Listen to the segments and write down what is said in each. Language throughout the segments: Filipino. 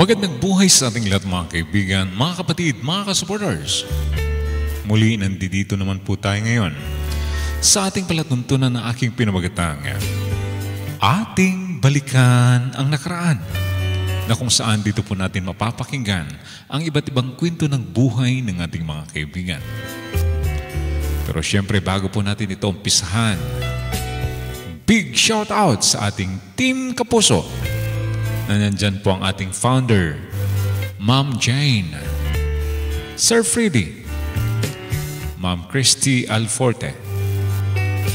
Magandang buhay sa ating lahat mga kaibigan, mga kapatid, mga kasupporters. Muli nandito naman po tayo ngayon sa ating palatuntunan ng aking pinamagatang Ating Balikan ang Nakaraan, na kung saan dito po natin mapapakinggan ang iba't ibang kwento ng buhay ng ating mga kaibigan. Pero syempre bago po natin ito umpisahan, big shout out sa ating Team Kapuso. Nandyan po ang ating founder, Ma'am Jane, Sir Freddy, Ma'am Christy Alforte,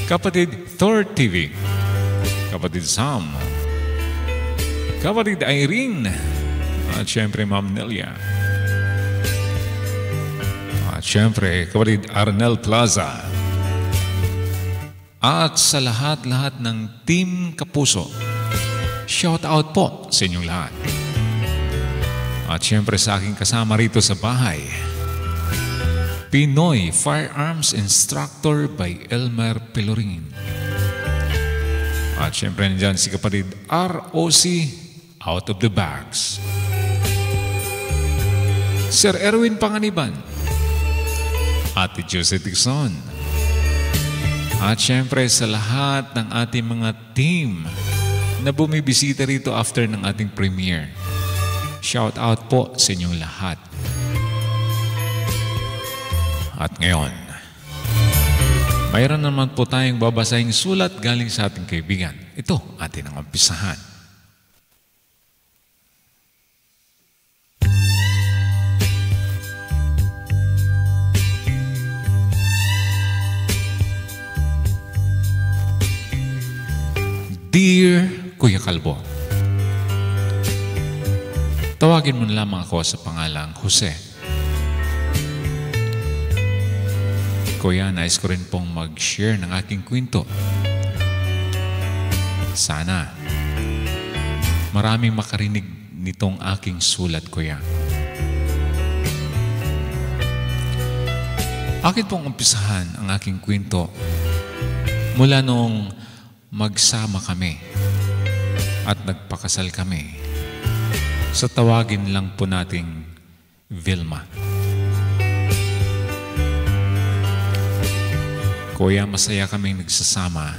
kapatid Thor TV, kapatid Sam, kapatid Irene, at syempre Ma'am Nelia, at syempre kapatid Arnel Plaza, at sa lahat-lahat ng Team Kapuso. Shout out po sa inyong lahat. At syempre sa aking kasama rito sa bahay, Pinoy Firearms Instructor by Elmer Pelorin. At syempre nandyan si kapatid ROC Out of the Bags, Sir Erwin Panganiban, Ate Jose Dixon. At syempre sa lahat ng ating mga team na bumibisita rito after ng ating premiere. Shout out po sa inyong lahat. At ngayon, mayroon naman po tayong babasahing sulat galing sa ating kaibigan. Ito atin ang umpisahan. Dear Kuya Kalbo, tawagin mo na lamang ako sa pangalang Jose. Kuya, nais ko rin pong mag-share ng aking kwento. Sana maraming makarinig nitong aking sulat, Kuya. Akin pong umpisahan ang aking kwento mula noong magsama kami at nagpakasal kami sa tawagin lang po nating Vilma. Kuya, masaya kaming nagsasama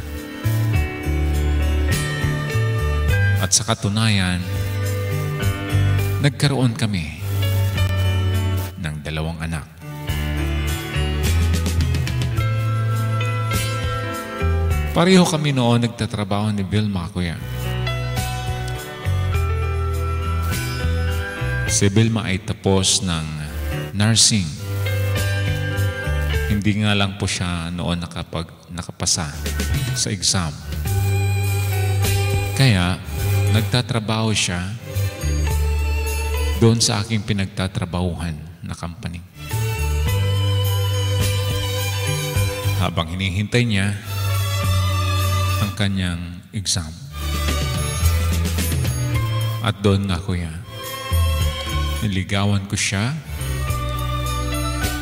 at sa katunayan, nagkaroon kami ng 2 anak. Pareho kami noon nagtatrabaho ni Vilma, Kuya. Si Vilma ay tapos ng nursing. Hindi nga lang po siya noon nakapasa sa exam. Kaya nagtatrabaho siya doon sa aking pinagtatrabahuhan na company. Habang hinihintay niya ang kanyang exam. At doon nga, Kuya, niligawan ko siya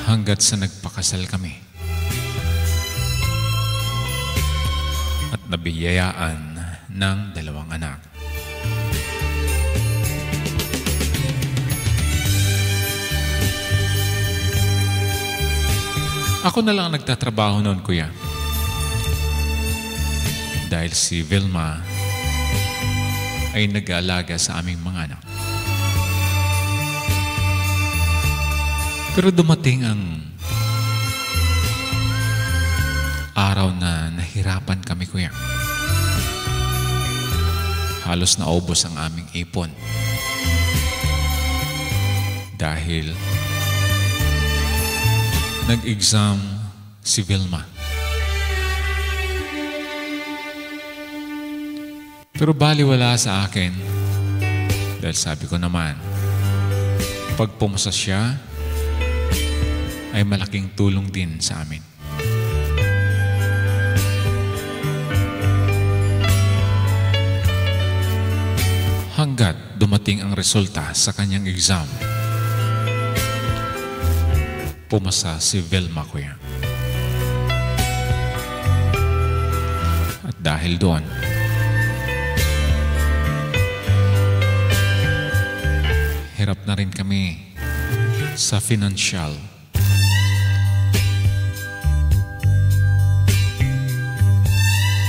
hanggat sa nagpakasal kami. At nabiyayaan ng 2 anak. Ako na lang nagtatrabaho noon, Kuya. Dahil si Vilma ay nag-aalaga sa aming mga anak. Pero dumating ang araw na nahirapan kami, Kuya. Halos naubos ang aming ipon. Dahil nag-exam si Vilma. Pero baliwala sa akin dahil sabi ko naman, pag pumasa siya, ay malaking tulong din sa amin. Hanggat dumating ang resulta sa kanyang exam, pumasa si Vilma, Kuya. At dahil doon, hirap na rin kami sa financial.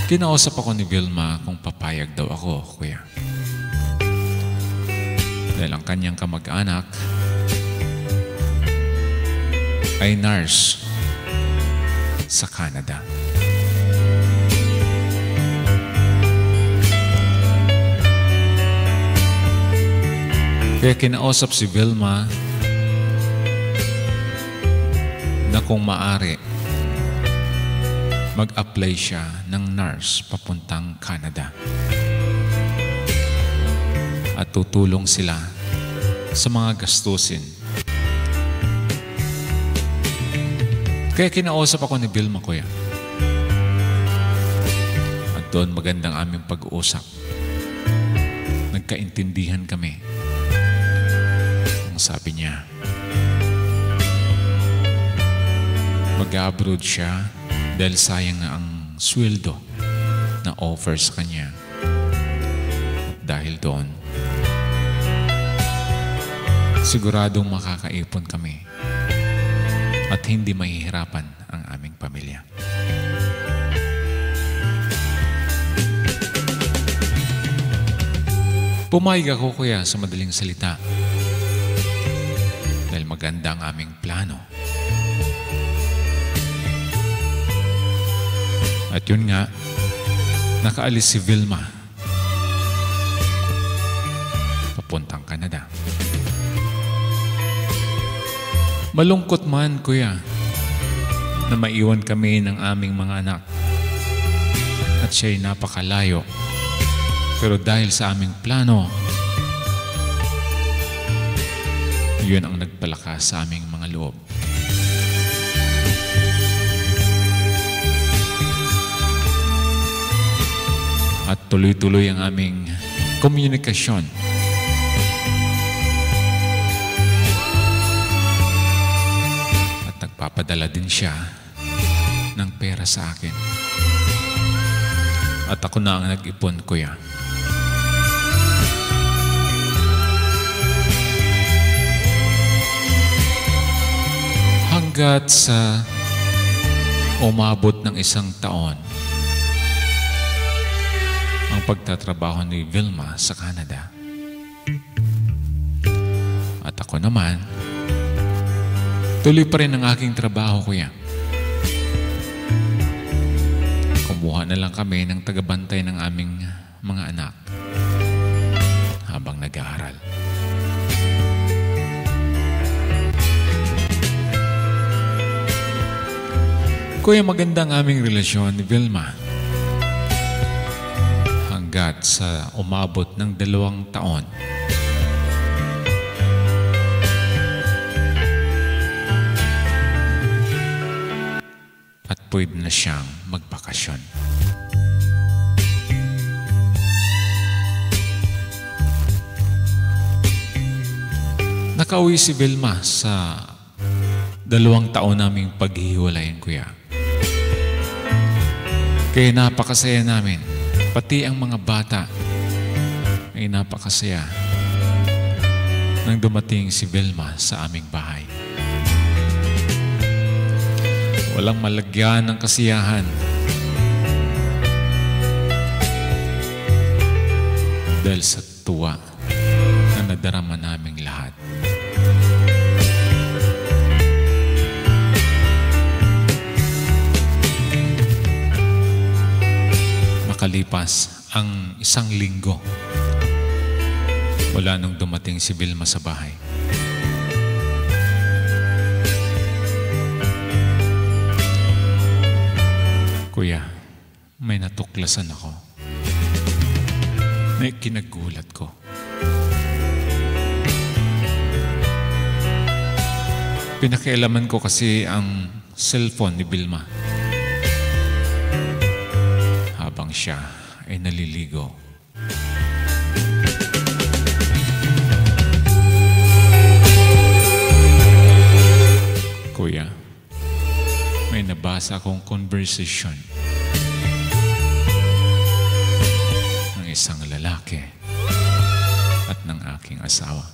Kinausap ako ni Vilma kung papayag daw ako, kuya. Dahil ang kanyang kamag-anak ay nurse sa Canada. Kaya kinausap si Vilma na kung maaari, mag-apply siya ng nurse papuntang Canada. At tutulong sila sa mga gastusin. Kaya kinausap ako ni Vilma, kuya. At doon magandang aming pag-uusap. Nagkaintindihan kami. Ang sabi niya, mag-abroad siya dahil sayang na ang sweldo na offer sa kanya. At dahil doon, siguradong makakaipon kami at hindi mahihirapan ang aming pamilya. Pumayag ako, kuya, sa madaling salita. Dahil maganda ang aming plano. At yun nga, nakaalis si Vilma papuntang Canada. Malungkot man, kuya, na maiwan kami ng aming mga anak at siya'y napakalayo. Pero dahil sa aming plano, yun ang nagpalakas sa aming mga loob. At tuloy-tuloy ang aming komunikasyon. At nagpapadala din siya ng pera sa akin. At ako na ang nag-ipon, kuya. Hanggat sa umabot ng 1 taon ang pagtatrabaho ni Vilma sa Canada. At ako naman, tuloy pa rin ang aking trabaho, kuya. Kumuha na lang kami ng tagabantay ng aming mga anak habang nag-aaral. Kuya, maganda ang aming relasyon ni Vilma. Hanggat sa umabot ng 2 taon. At pwede na siyang magbakasyon. Nakauwi si Vilma sa 2 taon naming paghihiwalayan, kuya. Kaya napakasaya namin. Pati ang mga bata ay napakasaya nang dumating si Vilma sa aming bahay. Walang malagyan ng kasiyahan dahil sa tuwa na nadarama naming lahat. Makalipas ang 1 linggo wala nung dumating si Vilma sa bahay. Kuya, may natuklasan ako. May kinagulat ko. Pinakialaman ko kasi ang cellphone ni Vilma habang siya ay naliligo. Kuya, may nabasa akong conversation ng isang lalaki at ng aking asawa.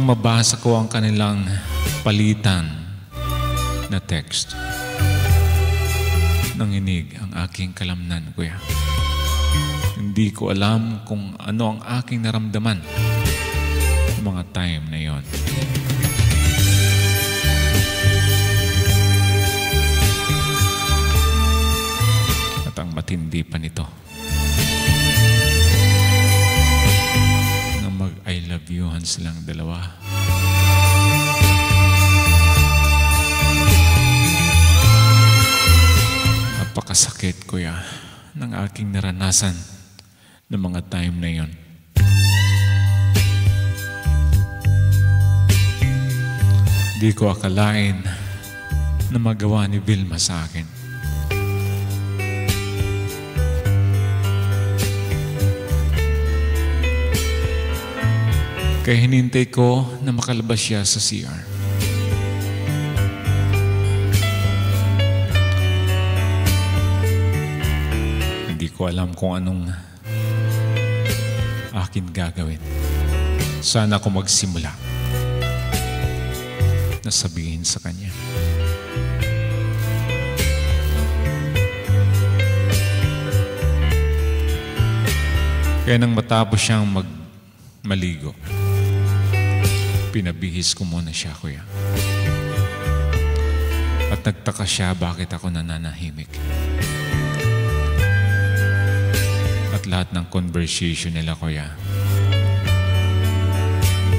nang mabasa ko ang kanilang palitan na text, nanginig ang aking kalamnan, kuya. Hindi ko alam kung ano ang aking naramdaman sa mga time na yon. At ang matindi pa nito, na mag-I love youhan silang dalawa. Napakasakit, kuya, ng aking naranasan ng mga time na yon. Di ko akalain na magawa ni Vilma sa akin. Kaya hinintay ko na makalabas siya sa CR. Hindi ko alam kung anong akin gagawin. Sana ako magsimula na sabihin sa kanya. Kaya nang matapos siyang maligo, pinabihis ko muna siya, kuya. At nagtaka siya bakit ako nananahimik. At lahat ng conversation nila, kuya,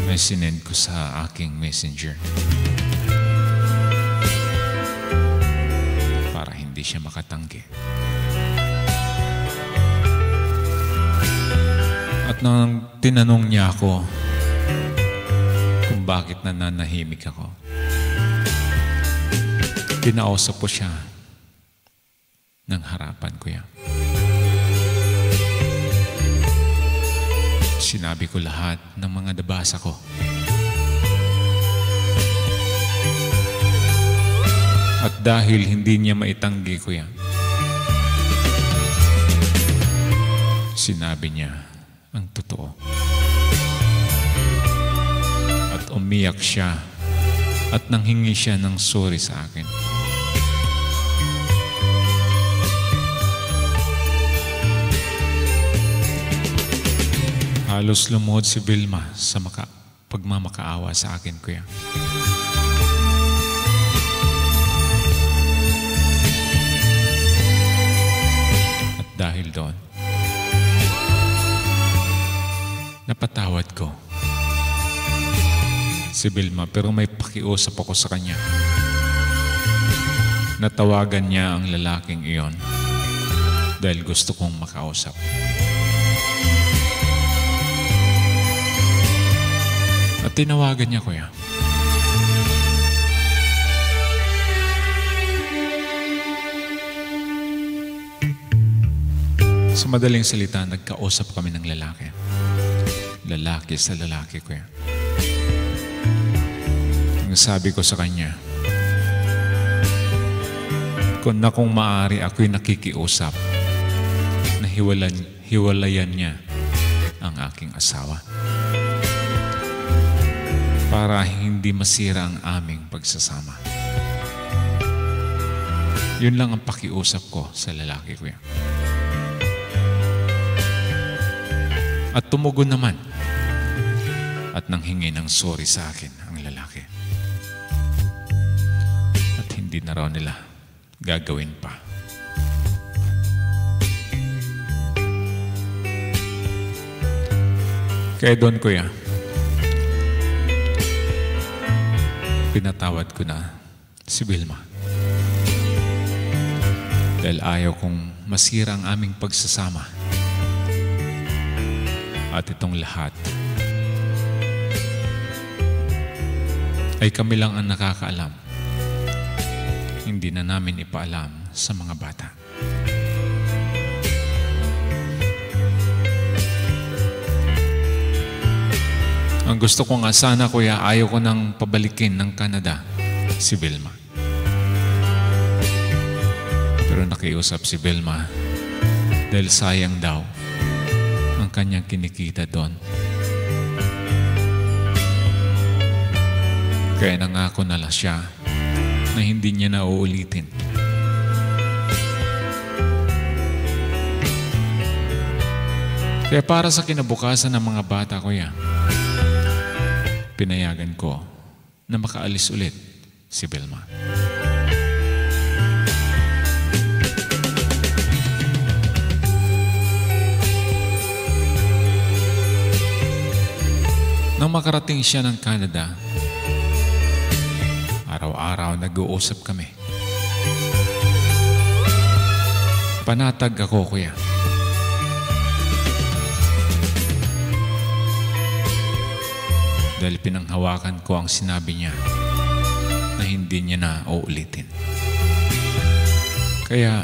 ay sinend ko sa aking messenger para hindi siya makatanggi. At nang tinanong niya ako kung bakit nananahimik ako, kinausap ko siya ng harapan, kuya. Sinabi ko lahat ng mga nabasa ko. At dahil hindi niya maitanggi, kuya, sinabi niya ang totoo. At umiyak siya at nanghingi siya ng sorry sa akin. Halos lumuhod si Vilma sa pagmamakaawa sa akin, kuya. At dahil doon, napatawad ko si Vilma, pero may pakiusap ako sa kanya. Natawagan niya ang lalaking iyon dahil gusto kong makausap. At tinawagan niya, kuya. Sa madaling salita, nagkausap kami ng lalaki. Lalaki sa lalaki, kuya. Ang sabi ko sa kanya, kung maaari ako'y nakikiusap na hiwalayan niya ang aking asawa para hindi masira ang aming pagsasama. Yun lang ang pakiusap ko sa lalaki, kuya. At tumugon naman at nanghingi ng sorry sa akin ang lalaki. At hindi na raw nila gagawin pa. Kaya doon, kuya, pinatawad ko na si Vilma. Dahil ayaw kong masira ang aming pagsasama. At itong lahat ay kami lang ang nakakaalam. Hindi na namin ipaalam sa mga bata. Ang gusto ko nga sana, kuya, ayaw ko nang pabalikin ng Canada si Vilma. Pero nakiusap si Vilma dahil sayang daw ang kanyang kinikita doon. Kaya nangako na lang siya na hindi niya na uulitin. Kaya para sa kinabukasan ng mga bata ko yan, pinayagan ko na makaalis ulit si Vilma. Nang makarating siya ng Canada, araw-araw nag-uusap kami. Panatag ako, kuya. Dahil pinanghawakan ko ang sinabi niya na hindi niya na uulitin. Kaya,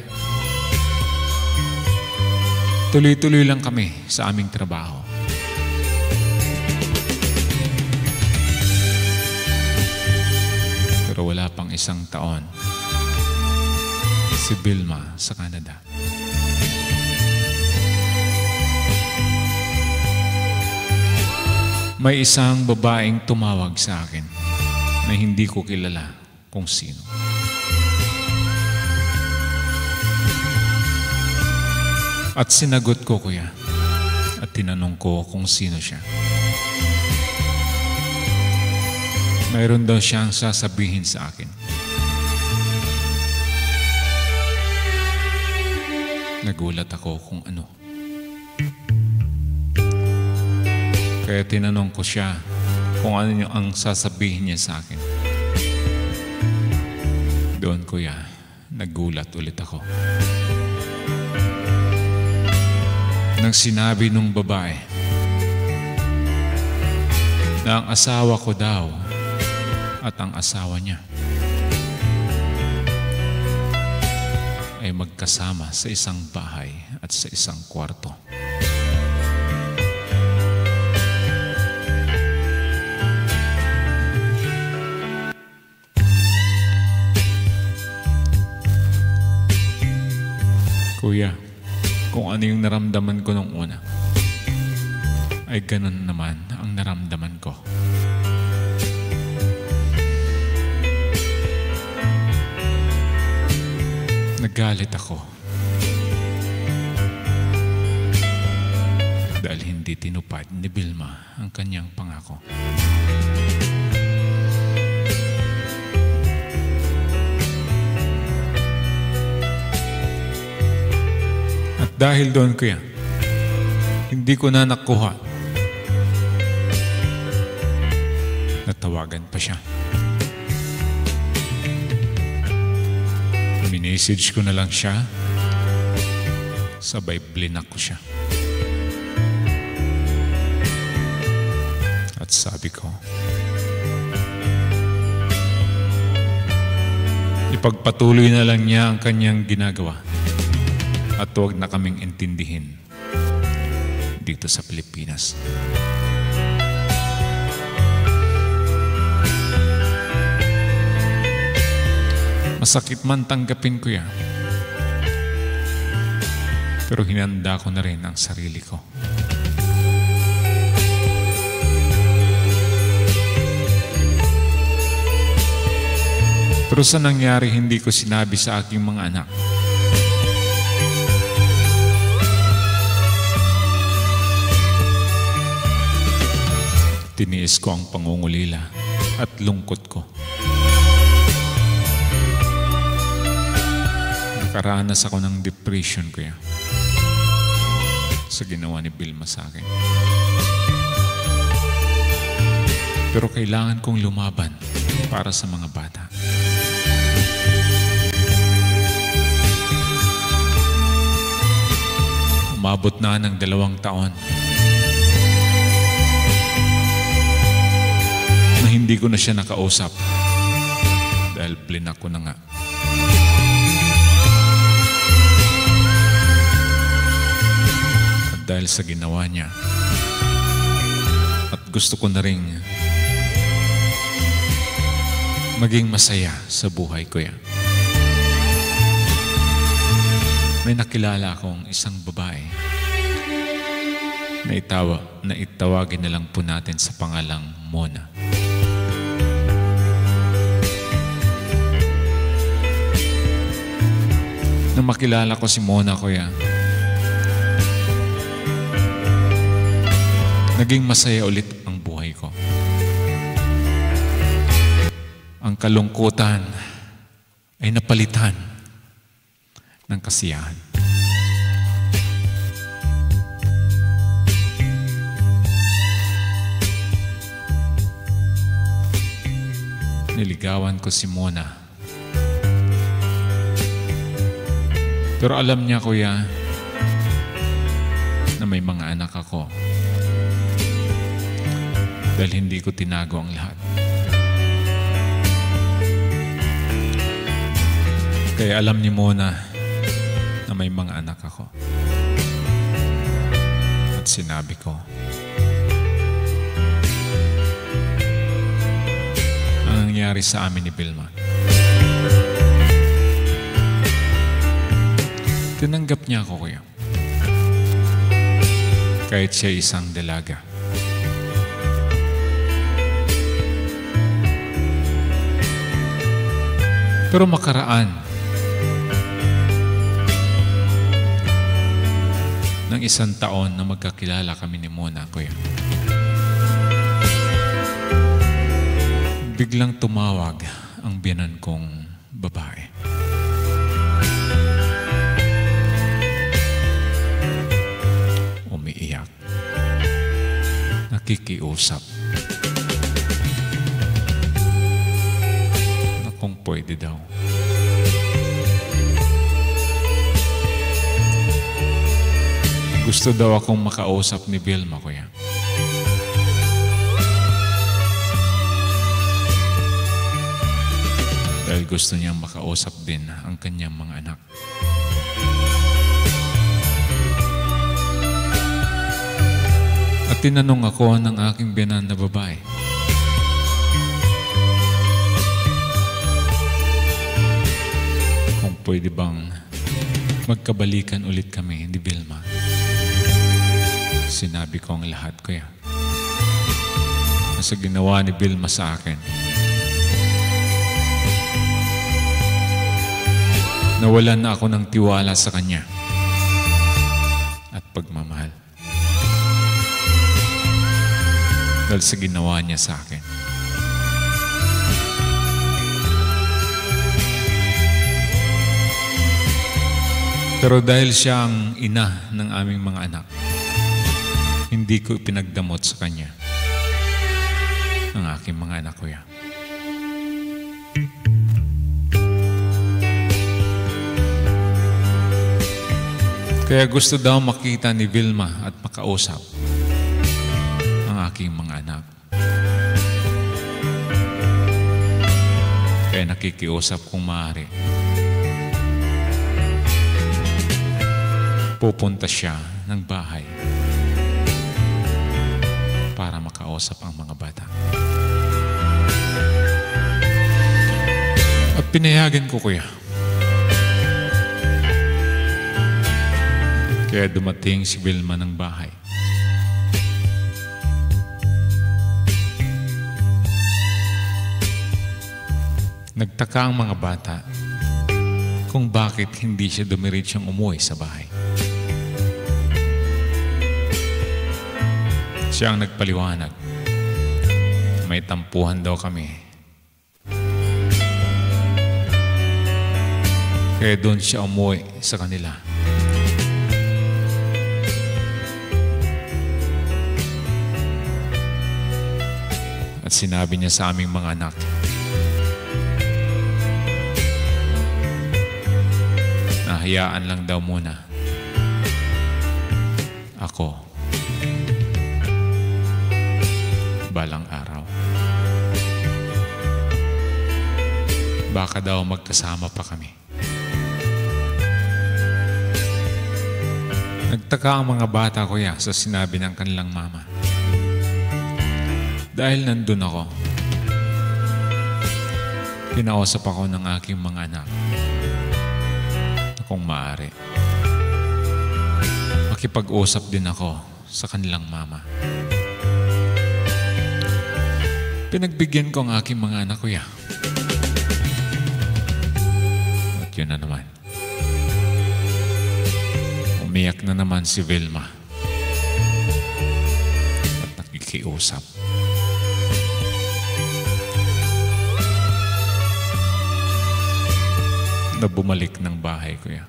tuloy-tuloy lang kami sa aming trabaho. Pero wala pang isang taon, si Vilma sa Canada. May isang babaeng tumawag sa akin na hindi ko kilala kung sino. At sinagot ko, kuya, at tinanong ko kung sino siya. Mayroon daw siyang sasabihin sa akin. Nagulat ako kung ano. Kaya tinanong ko siya kung ano yung ang sasabihin niya sa akin. Doon, kuya, nagulat ulit ako. Nang sinabi nung babae na ang asawa ko daw at ang asawa niya ay magkasama sa isang bahay at sa isang kwarto. Kuya, kung ano yung naramdaman ko nung una, ay ganun naman ang naramdaman ko. Nagalit ako dahil hindi tinupad ni Vilma ang kanyang pangako. At dahil doon, kuya, hindi ko na nakuha. Natawagan pa siya. Minessage ko na lang siya. Sabay blinak ko siya. At sabi ko, ipagpatuloy na lang niya ang kanyang ginagawa. At huwag na kaming intindihin dito sa Pilipinas. Masakit man tanggapin ko yan. Pero hinanda ko na rin ang sarili ko. Pero sa nangyari, hindi ko sinabi sa aking mga anak. Tiniis ko ang pangungulila at lungkot ko. Nakaranas ako ng depression, kuya, sa ginawa ni Vilma sa akin. Pero kailangan kong lumaban para sa mga bata. Umabot na ng 2 taon na hindi ko na siya nakausap dahil blinak ko na nga. At dahil sa ginawa niya, at gusto ko na rin maging masaya sa buhay ko yan. May nakilala akong isang babae na itawagin na lang po natin sa pangalang Mona. Nang makilala ko si Mona, kuya, naging masaya ulit ang buhay ko. Ang kalungkutan ay napalitan ng kasiyahan. Niligawan ko si Mona. Pero alam niya, kuya, na may mga anak ako. Dahil hindi ko tinago ang lahat. Kaya alam ni Mona na may mga anak ako. At sinabi ko, ang nangyari sa amin ni Vilma. Tinanggap niya ako, kuya. Kahit siya isang dalaga. Pero makaraan ng 1 taon na magkakilala kami ni Mona, kuya, biglang tumawag ang biyenan kong babae. Umiiyak. Nakikiusap. Na kung pwede daw. Gusto daw akong makausap ni Vilma, kuya. Dahil gusto niyang makausap din ang kanyang mga anak. At tinanong ako ng aking biyenan na babae, kung pwede bang magkabalikan ulit kami ni Vilma. Sinabi ko ang lahat, kuya. Sa ginawa ni Vilma sa akin, nawalan na ako ng tiwala sa kanya at pagmamahal. Dahil sa ginawa niya sa akin. Pero dahil siya ang ina ng aming mga anak, hindi ko pinagdamot sa kanya ang aking mga anak, kuya. Kaya gusto daw makita ni Vilma at makausap ang aking mga anak. Kaya nakikiusap kung maaari. Pupunta siya ng bahay para makausap ang mga bata. At pinayagan ko, kuya. Kaya dumating si Vilma ng bahay. Nagtaka ang mga bata kung bakit hindi siya dumiritsong umuwi sa bahay. Siya ang nagpaliwanag. May tampuhan daw kami. Kaya doon siya umuwi sa kanila. At sinabi niya sa aming mga anak, na hayaan lang daw muna ako balang araw. Baka daw magkasama pa kami. Nagtaka ang mga bata, kuya, sa sinabi ng kanilang mama. Dahil nandun ako, kinausap ako ng aking mga anak na kung maaari, makipag-usap din ako sa kanilang mama. Pinagbigyan ko ang aking mga anak, kuya. At yun na naman. Umiyak na naman si Vilma at nakikiusap. Na bumalik ng bahay, kuya.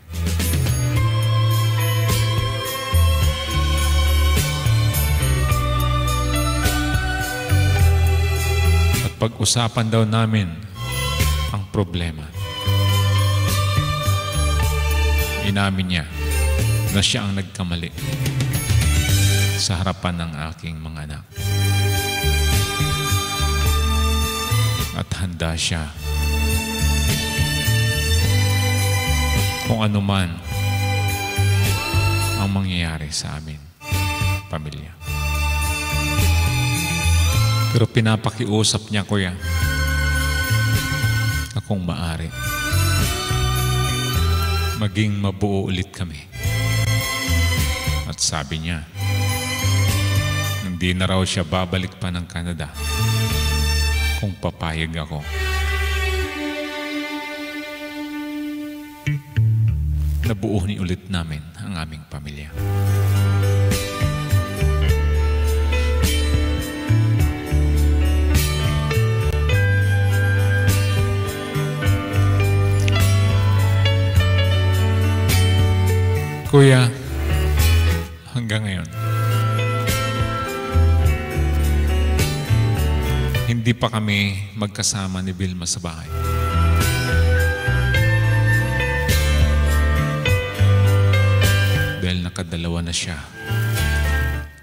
At pag-usapan daw namin ang problema. Inamin niya na siya ang nagkamali sa harapan ng aking mga anak. At handa siya kung ano man ang mangyayari sa amin, pamilya. Pero pinapakiusap niya, kuya, na kung maaari, maging mabuo ulit kami. At sabi niya, hindi na raw siya babalik pa ng Canada kung papayag ako. Nabuunin ulit namin ang aming pamilya. Kuya, hanggang ngayon, hindi pa kami magkasama ni Vilma sa bahay. Dahil nakadalawa na siya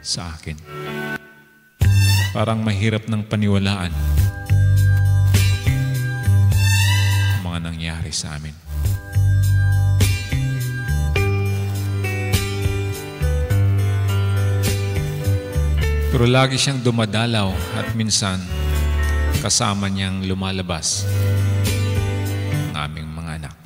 sa akin. Parang mahirap ng paniwalaan ang mga nangyari sa amin. Pero lagi siyang dumadalaw at minsan kasama niyang lumalabas ang aming mga anak.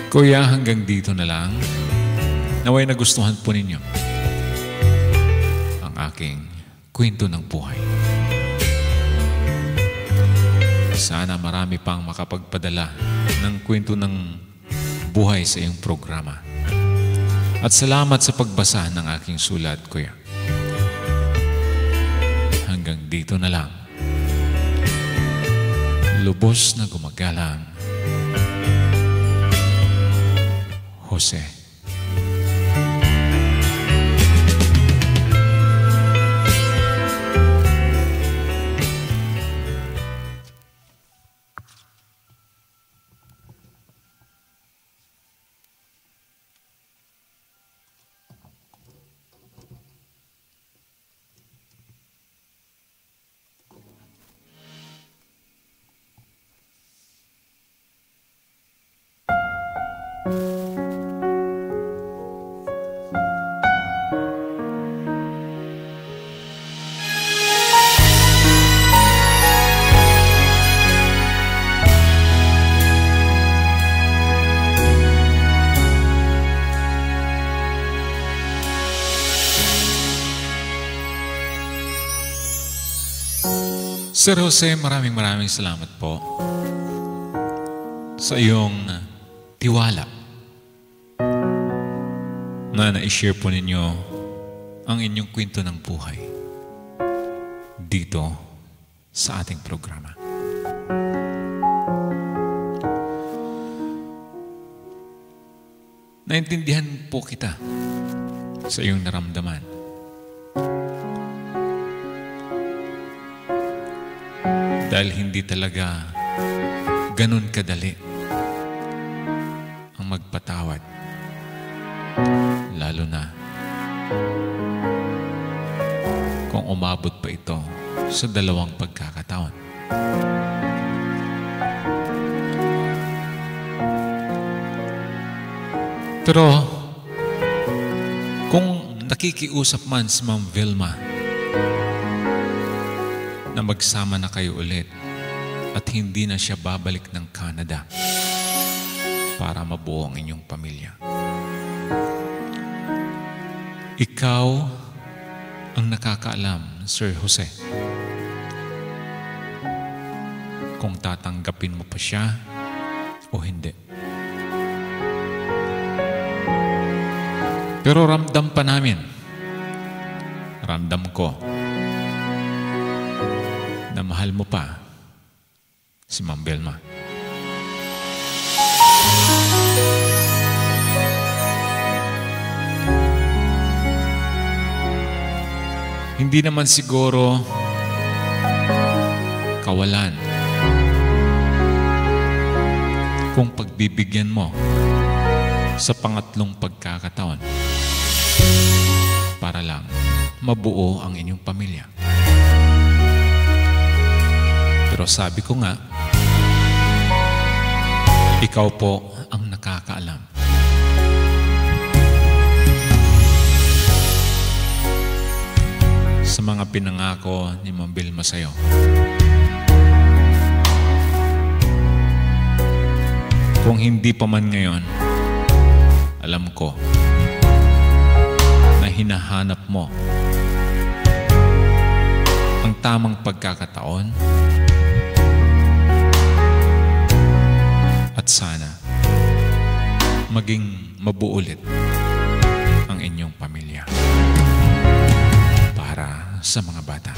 Kuya, hanggang dito na lang. Naway nagustuhan po ninyo ang aking kwento ng buhay. Sana marami pang makapagpadala ng kwento ng buhay sa iyong programa. At salamat sa pagbasa ng aking sulat, kuya. Hanggang dito na lang. Lubos na gumagalang, Jose. Sir Jose, maraming salamat po sa iyong tiwala na na-share po ninyo ang inyong kwento ng buhay dito sa ating programa. Naintindihan po kita sa iyong naramdaman. Dahil hindi talaga ganun kadali ang magpatawad. Lalo na kung umabot pa ito sa 2 pagkakataon. Pero kung nakikiusap man si Ma'am Vilma na magsama na kayo ulit at hindi na siya babalik ng Canada para mabuo ang inyong pamilya, ikaw ang nakakaalam, Sir Jose, kung tatanggapin mo pa siya o hindi. Pero ramdam pa namin, ramdam ko, na mahal mo pa si Ma'am Belma. Hindi naman siguro kawalan kung pagbibigyan mo sa pangatlong pagkakataon para lang mabuo ang inyong pamilya. Pero sabi ko nga, ikaw po ang nakakaalam. Sa mga pinangako ni Ma'am Belma sa'yo. Kung hindi pa man ngayon, alam ko na hinahanap mo ang tamang pagkakataon at sana maging mabuo ulit ang inyong pamilya para sa mga bata.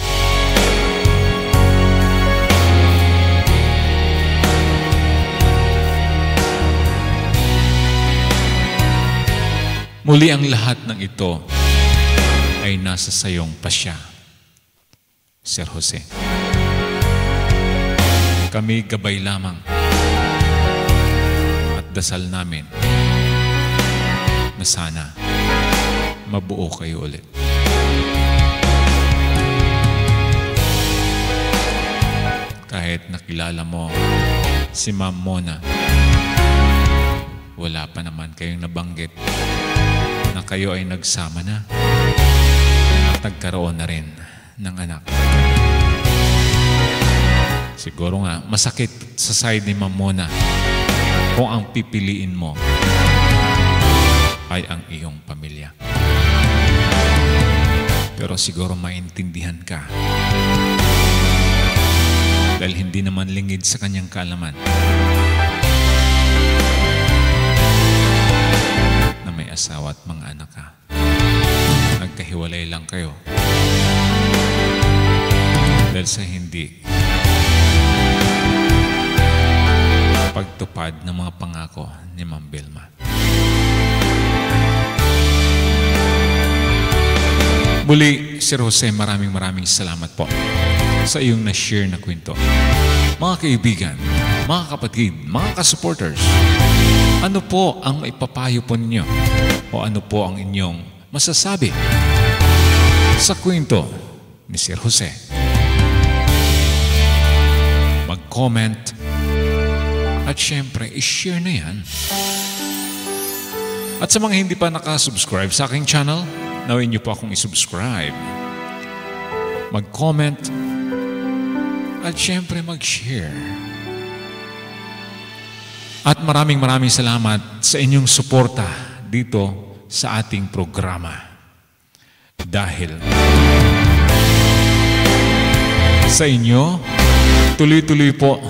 Muli ang lahat ng ito ay nasa sayong pasya, Sir Jose. Kami gabay lamang at dasal namin na sana mabuo kayo ulit. Kahit nakilala mo si Ma'am Mona, wala pa naman kayong nabanggit na kayo ay nagsama na at nagkaroon na rin ng anak. Siguro nga, masakit sa side ni Ma'am Mona kung ang pipiliin mo ay ang iyong pamilya. Pero siguro maintindihan ka dahil hindi naman lingid sa kanyang kaalaman na may asawa at mga anak ka. Nagkahiwalay lang kayo dahil sa hindi pagtupad ng mga pangako ni Ma'am Belma. Muli, Sir Jose, maraming salamat po sa iyong na-share na kwento. Mga kaibigan, mga kapatid, mga ka-supporters, ano po ang ipapayo po ninyo? O ano po ang inyong masasabi sa kwento ni Sir Jose? Mag-comment at syempre, i-share na yan. At sa mga hindi pa nakasubscribe sa aking channel, nawin niyo po akong isubscribe. Mag-comment at syempre mag-share. At maraming salamat sa inyong suporta dito sa ating programa. Dahil sa inyo, tuloy-tuloy po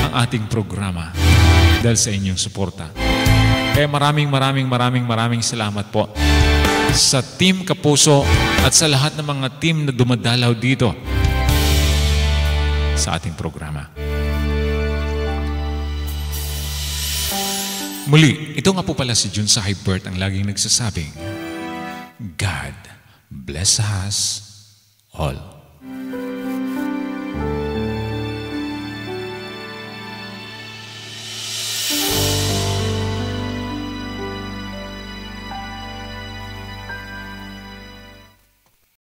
ang ating programa dahil sa inyong suporta. Kaya maraming salamat po sa Team Kapuso at sa lahat ng mga team na dumadalaw dito sa ating programa. Muli, ito nga po pala si Jun sa Hypert ang laging nagsasabing, God bless us all.